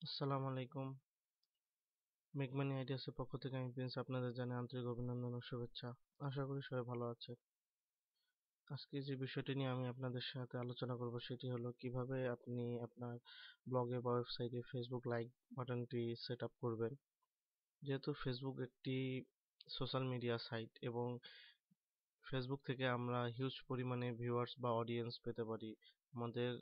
আসসালামু আলাইকুম। মেঘমানি আইডিয়াসের পক্ষ থেকে আমি প্রিন্স আপনাদের জানাই আন্তরিক অভিনন্দন ও শুভেচ্ছা। আশা করি সবাই ভালো আছে। আজকে যে বিষয়টি নিয়ে আমি আপনাদের সাথে আলোচনা করব সেটি হলো কিভাবে আপনি আপনার ব্লগে বা ওয়েবসাইটে ফেসবুক লাইক বাটনটি সেট আপ করবেন। যেহেতু ফেসবুক একটি সোশ্যাল মিডিয়া সাইট এবং ফেসবুক থেকে আমরা হিউজ পরিমাণে ভিউয়ার্স বা অডিয়েন্স পেতে পারি আমাদের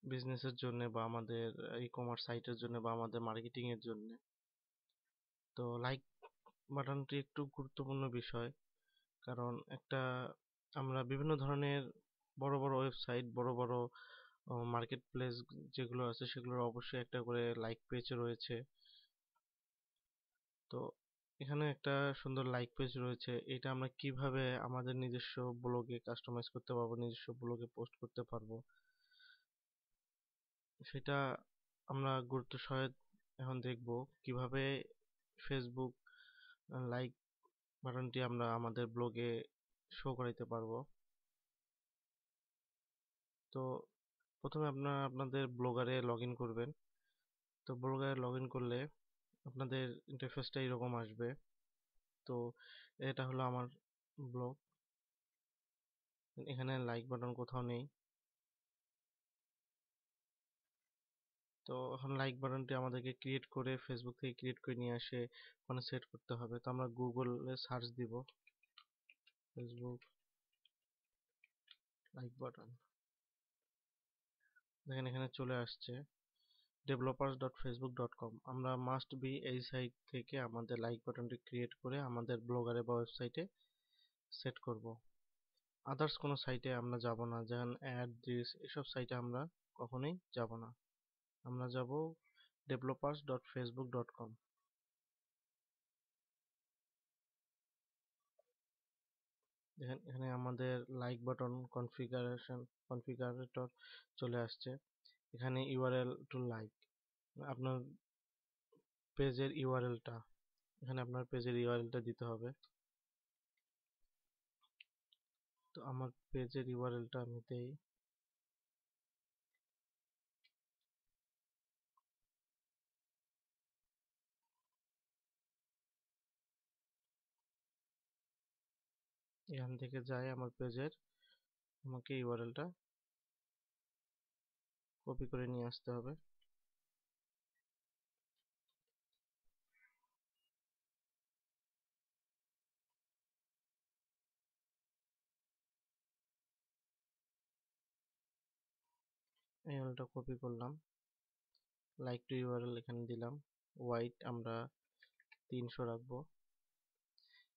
বিজনেসের জন্য বা আমাদের ই কমার্স সাইটের জন্য বা আমাদের মার্কেটিং এর জন্য। তো লাইক বাটনটি একটু গুরুত্বপূর্ণ বিষয়, কারণ আমরা বিভিন্ন ধরনের বড় বড় ওয়েবসাইট, বড় বড় মার্কেট প্লেস যেগুলো আছে সেগুলোর অবশ্যই একটা করে লাইক পেজ রয়েছে। তো এখানে একটা সুন্দর লাইক পেজ রয়েছে, এটা আমরা কিভাবে আমাদের নিজস্ব ব্লগে কাস্টমাইজ করতে পারবো, নিজস্ব ব্লগে পোস্ট করতে পারবো, সেটা আমরা গুরুত্ব সহিত এখন দেখবো কিভাবে ফেসবুক লাইক বাটনটি আমরা আমাদের ব্লগে শো করাইতে পারবো। তো প্রথমে আপনারা আপনাদের ব্লগারে লগ ইন করবেন। তো ব্লগারে লগ ইন করলে আপনাদের ইন্টারফেসটা এরকম আসবে। তো এটা হলো আমার ব্লগ। এখানে লাইক বাটন কোথাও নেই। তো এখন লাইক বাটনটি আমাদেরকে ক্রিয়েট করে ফেসবুক থেকে ক্রিয়েট করে নিয়ে আসে ওখানে সেট করতে হবে। তো আমরা গুগলে সার্চ দিব ফেসবুক লাইক বাটন। দেখেন এখানে চলে আসছে developers.facebook.com। আমরা মাস্ট বি এই সাইট থেকে আমাদের লাইক বাটনটি ক্রিয়েট করে আমাদের ব্লগারে বা ওয়েবসাইটে সেট করব। আদার্স কোনো সাইটে আমরা যাব না, যেমন অ্যাড দিস এসব সাইটে আমরা কখনোই যাব না। আমরা যাব developers.facebook.com। দেখেন এখানে আমাদের লাইক বাটন কনফিগারেটর চলে আসছে। এখানে ইউআরএল টু লাইক, আপনার পেজের ইউআরএলটা, এখানে আপনার পেজের ইউআরএলটা দিতে হবে। তো আমার পেজের ইউআরএলটা আমি দেই। এখান থেকে যাই আমার পেজের, আমাকে ইউআরএলটা কপি করে নিয়ে আসতে হবে। এই ইউআরএলটা কপি করলাম, লাইক টু ইউআরএল এখানে দিলাম, হোয়াইট আমরা 300 রাখবো।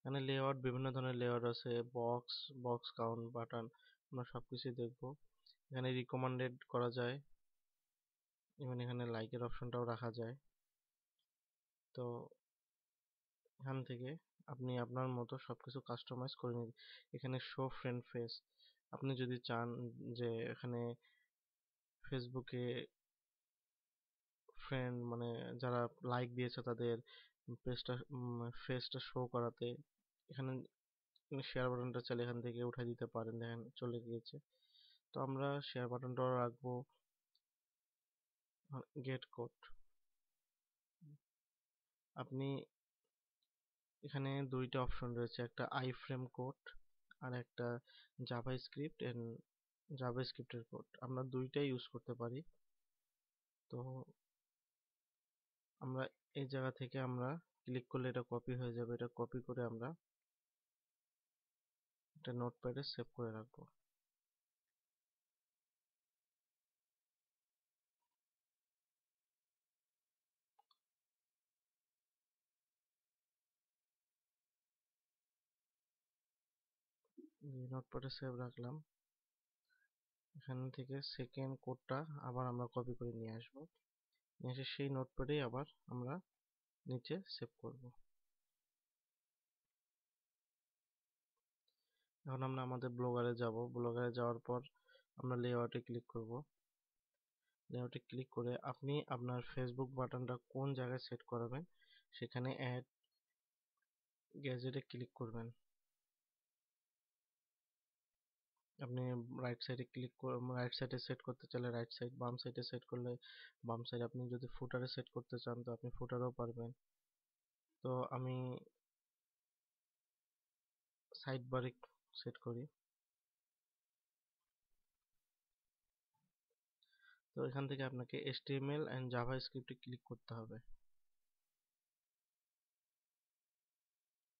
এখানে লেআউট বিভিন্ন ধরনের লেআউট আছে, বক্স, বক্স কাউন্ট, বাটন, আমরা সবকিছুই দেখবো। এখানে রিকমেন্ডেড করা যায়, এবং এখানে লাইকের অপশনটাও রাখা যায়। তো এখান থেকে আপনি আপনার মতো সবকিছু কাস্টমাইজ করে নিন। এখানে শো ফ্রেন্ড ফেস, আপনি যদি চান যে এখানে ফেসবুকে ফ্রেন্ড মানে যারা লাইক দিয়েছে তাদের পেজটা ফেসটা শো করাতে, এখানে শেয়ার বাটনটা চাইলে এখান থেকে উঠাই দিতে পারেন। দেখেন চলে গিয়েছে। তো আমরা শেয়ার বাটনটাও রাখবো গেট কোড। আপনি এখানে দুইটা অপশন রয়েছে, একটা আই ফ্রেম কোড আর একটা জাভাস্ক্রিপ্টের কোড। আমরা দুইটাই ইউজ করতে পারি। তো আমরা এই জায়গা থেকে আমরা ক্লিক করলে এটা কপি হয়ে যাবে, এটা কপি করে আমরা একটা নোটপ্যাডে সেভ করে রাখবো। নোটপ্যাডে সেভ রাখলাম। এখান থেকে সেকেন্ড কোডটা আবার আমরা কপি করে নিয়ে আসবো, নিয়ে এসে সেই নোটপ্যাডেই আবার আমরা নিচে সেভ করব। এখন আমরা আমাদের ব্লগারে যাব। ব্লগারে যাওয়ার পর আমরা লেআউটে ক্লিক করব। লেআউটে ক্লিক করে আপনি আপনার ফেসবুক বাটনটা কোন জায়গায় সেট করাবেন সেখানে অ্যাড গ্যাজেটে ক্লিক করবেন। আপনি রাইট সাইডে ক্লিক করে রাইট সাইডে সেট করতে চাইলে রাইট সাইড, বাম সাইডে সেট করলে বাম সাইড, আপনি যদি ফুটারে সেট করতে চান তো আপনি ফুটারেও পারবেন। তো আমি সাইড বারে সেট করি। তো এখান থেকে আপনাকে HTML অ্যান্ড জাভাস্ক্রিপ্টে ক্লিক করতে হবে।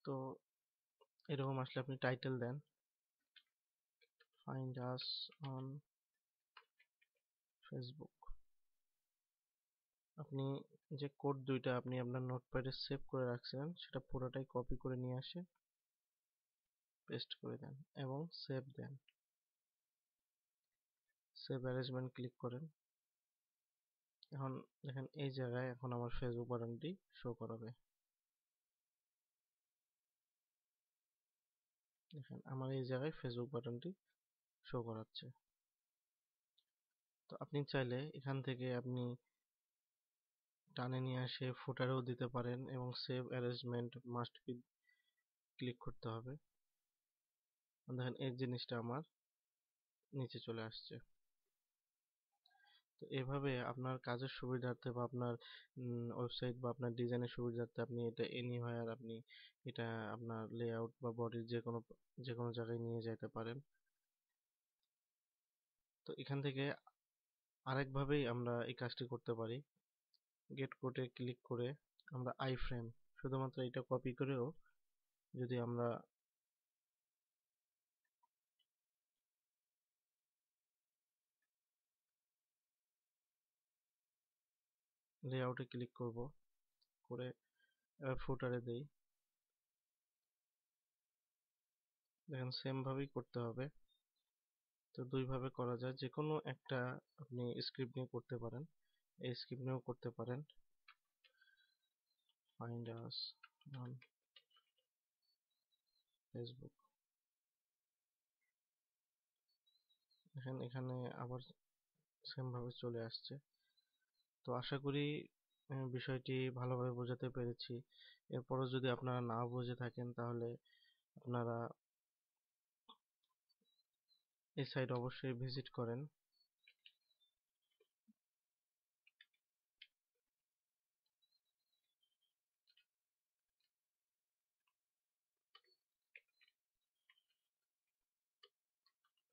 তো এরকম আসলে আপনি টাইটেল দেন, ফাইন্ড আস অন ফেসবুক। আপনি যে কোড দুইটা আপনি আপনার নোটপ্যাডে সেভ করে রাখছেন সেটা পুরোটাই কপি করে নিয়ে আসে পেস্ট করে দেন এবং সেভ দেন। সেভ অ্যারেঞ্জমেন্ট ক্লিক করেন। এখন দেখেন এই জায়গায় এখন আমার ফেসবুক বাটনটি শো করাবে। দেখেন আমার এই জায়গায় ফেসবুক বাটনটি শো করাচ্ছে। তো আপনি চাইলে এখান থেকে আপনি টানে নিয়ে আসে ফুটারেও দিতে পারেন এবং save arrangement must be click করতে হবে। দেখেন এই জিনিসটা আমার নিচে চলে আসছে। তো এভাবে আপনার কাজের সুবিধার্থে বা আপনার ওয়েবসাইট বা আপনার ডিজাইনের সুবিধার্থে আপনি এটা এনিহোয়ার আপনি এটা আপনার লেআউট বা বডির যে কোনো জায়গায় নিয়ে যেতে পারেন। তো এখান থেকে আরেকভাবেই আমরা এই কাজটি করতে পারি। গেট কোডে ক্লিক করে আমরা আইফ্রেম শুধুমাত্র এটা কপি করেও যদি আমরা লেআউটে ক্লিক করব, করে এবার ফুটারে দেই। দেখেন সেম ভাবেই করতে হবে। তো দুইভাবে করা যায়, যে কোনো একটা আপনি স্ক্রিপ্ট নিয়ে করতে পারেন, এই স্ক্রিপ্ট নিয়েও করতে পারেন। Find us on Facebook. দেখেন এখানে আবার সেম ভাবে চলে আসছে। তো আশা করি বিষয়টি ভালোভাবে বোঝাতে পেরেছি। এরপরও যদি আপনারা না বুঝে থাকেন তাহলে আপনারা এই সাইট অবশ্যই ভিজিট করেন।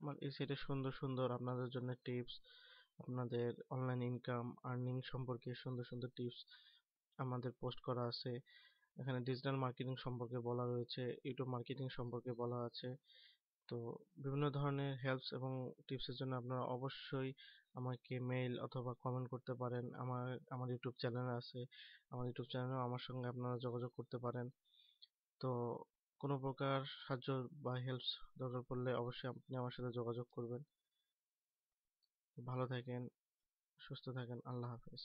আমার এই সাইটে সুন্দর সুন্দর আপনাদের জন্য টিপস, আপনাদের অনলাইন ইনকাম আর্নিং সম্পর্কে সুন্দর সুন্দর টিপস আমাদের পোস্ট করা আছে। এখানে ডিজিটাল মার্কেটিং সম্পর্কে বলা রয়েছে, ইউটিউব মার্কেটিং সম্পর্কে বলা আছে। তো বিভিন্ন ধরনের হেল্পস এবং টিপসের জন্য আপনারা অবশ্যই আমাকে মেইল অথবা কমেন্ট করতে পারেন। আমার ইউটিউব চ্যানেল আছে, আমার ইউটিউব চ্যানেলেও আমার সঙ্গে আপনারা যোগাযোগ করতে পারেন। তো কোনো প্রকার সাহায্য বা হেল্পস দরকার পড়লে অবশ্যই আপনি আমার সাথে যোগাযোগ করবেন। ভালো থাকেন, সুস্থ থাকেন, আল্লাহ হাফেজ।